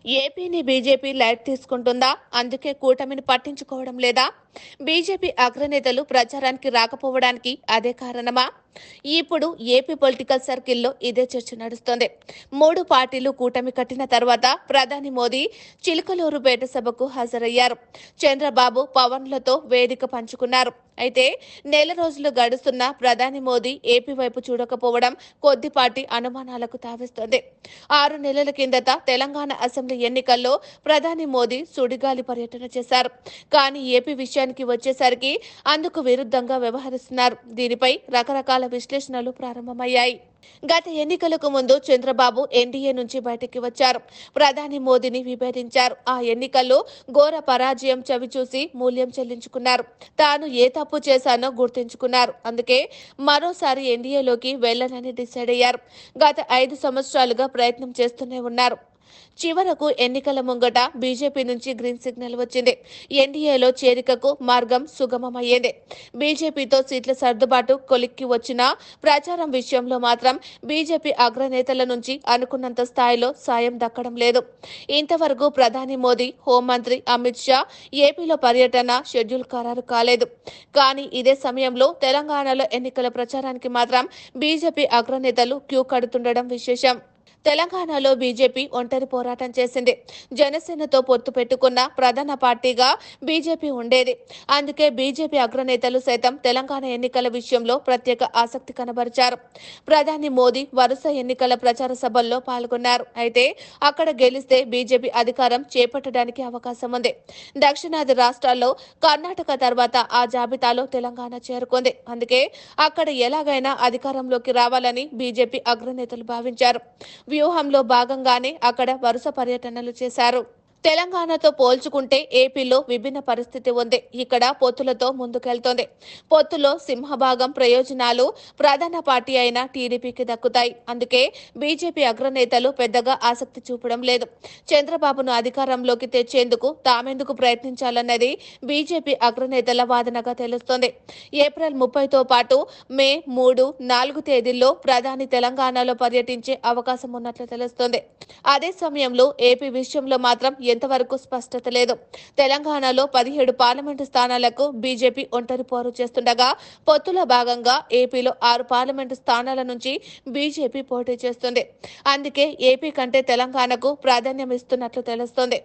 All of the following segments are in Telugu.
ఏపీని బీజేపీ లైట్ తీసుకుంటుందా? అందుకే కూటమిని పట్టించుకోవడం లేదా? బీజేపీ అగ్రనేతలు ప్రచారానికి రాకపోవడానికి అదే కారణమా? ఇప్పుడు ఏపీ పొలిటికల్ సర్కిల్లో ఇదే చర్చ నడుస్తోంది. 3 పార్టీలు కూటమి కట్టిన తర్వాత ప్రధాని మోదీ చిలకలూరుపేట సభకు హాజరయ్యారు. చంద్రబాబు, పవన్లతో వేదిక పంచుకున్నారు. అయితే నెల రోజులు గడుస్తున్నా ప్రధాని మోదీ ఏపీ వైపు చూడకపోవడం కొద్దిపాటి అనుమానాలకు తావిస్తోంది. 6 నెలల కిందట తెలంగాణ అసెంబ్లీ ఎన్నికల్లో ప్రధాని మోదీ సుడిగాలి పర్యటన చేశారు. కానీ ఏపీ విషయానికి వచ్చేసరికి అందుకు విరుద్ధంగా వ్యవహరిస్తున్నారు. దీనిపై రకరకాల విశ్లేషణలు ప్రారంభమయ్యాయి. గత ఎన్నికలకు ముందు చంద్రబాబు ఎన్డీఏ నుంచి బయటికి వచ్చారు. ప్రధాని మోదీని విభేదించారు. ఆ ఎన్నికల్లో ఘోర పరాజయం చవిచూసి మూల్యం చెల్లించుకున్నారు. తాను ఏ తప్పు చేశానో గుర్తుంచుకున్నారు. అందుకే మరోసారి ఎన్డీఏలోకి వెళ్లనని డిసైడ్ అయ్యారు. గత 5 సంవత్సరాలుగా ప్రయత్నం చేస్తూనే ఉన్నారు. చివరకు ఎన్నికల ముంగట బీజేపీ నుంచి గ్రీన్ సిగ్నల్ వచ్చింది. ఎన్డీఏలో చేరికకు మార్గం సుగమమయ్యేది. బీజేపీతో సీట్ల సర్దుబాటు కొలిక్కి వచ్చినా ప్రచారం విషయంలో మాత్రం బీజేపీ అగ్రనేతల నుంచి అనుకున్నంత స్థాయిలో సాయం దక్కడం లేదు. ఇంతవరకు ప్రధాని మోదీ, హోంమంత్రి అమిత్ షా ఏపీలో పర్యటన షెడ్యూల్ ఖరారు కాలేదు. కానీ ఇదే సమయంలో తెలంగాణలో ఎన్నికల ప్రచారానికి మాత్రం బీజేపీ అగ్రనేతలు క్యూ కడుతుండడం విశేషం. తెలంగాణలో బీజేపీ ఒంటరి పోరాటం చేసింది. జనసేనతో పొత్తు పెట్టుకున్న ప్రధాన పార్టీగా బీజేపీ ఉండేది. అందుకే బీజేపీ అగ్రనేతలు సైతం తెలంగాణ ఎన్నికల విషయంలో ప్రత్యేక ఆసక్తి కనబరిచారు. ప్రధాని మోదీ వరుస ఎన్నికల ప్రచార సభల్లో పాల్గొన్నారు. అయితే అక్కడ గెలిస్తే బీజేపీ అధికారం చేపట్టడానికి అవకాశం ఉంది. దక్షిణాది రాష్ట్రాల్లో కర్ణాటక తర్వాత ఆ జాబితాలో తెలంగాణ చేరుకుంది. అందుకే అక్కడ ఎలాగైనా అధికారంలోకి రావాలని బీజేపీ అగ్రనేతలు భావించారు. వ్యూహంలో భాగంగానే అక్కడ వరుస పర్యటనలు చేశారు. తెలంగాణతో పోల్చుకుంటే ఏపీలో విభిన్న పరిస్థితి ఉంది. ఇక్కడ పొత్తులతో ముందుకెళ్తోంది. పొత్తులో సింహభాగం ప్రయోజనాలు ప్రధాన పార్టీ అయిన టీడీపీకి దక్కుతాయి. అందుకే బీజేపీ అగ్రనేతలు పెద్దగా ఆసక్తి చూపడం లేదు. చంద్రబాబును అధికారంలోకి తెచ్చేందుకు తామెందుకు ప్రయత్నించాలన్నది బీజేపీ అగ్రనేతల వాదనగా తెలుస్తోంది. ఏప్రిల్ 30తో పాటు మే 3, 4 తేదీల్లో ప్రధాని తెలంగాణలో పర్యటించే అవకాశం ఉన్నట్లు తెలుస్తోంది. అదే సమయంలో ఏపీ విషయంలో మాత్రం ఎంతవరకు స్పష్టత లేదు. తెలంగాణలో 17 పార్లమెంటు స్థానాలకు బీజేపీ ఒంటరి పోరు చేస్తుండగా పొత్తులో భాగంగా ఏపీలో 6 పార్లమెంటు స్థానాల నుంచి బీజేపీ పోటీ చేస్తుంది. అందుకే ఏపీ కంటే తెలంగాణకు ప్రాధాన్యం ఇస్తున్నట్లు తెలుస్తోంది.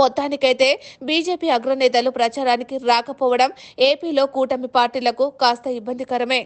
మొత్తానికైతే బీజేపీ అగ్రనేతలు ప్రచారానికి రాకపోవడం ఏపీలో కూటమి పార్టీలకు కాస్త ఇబ్బందికరమే.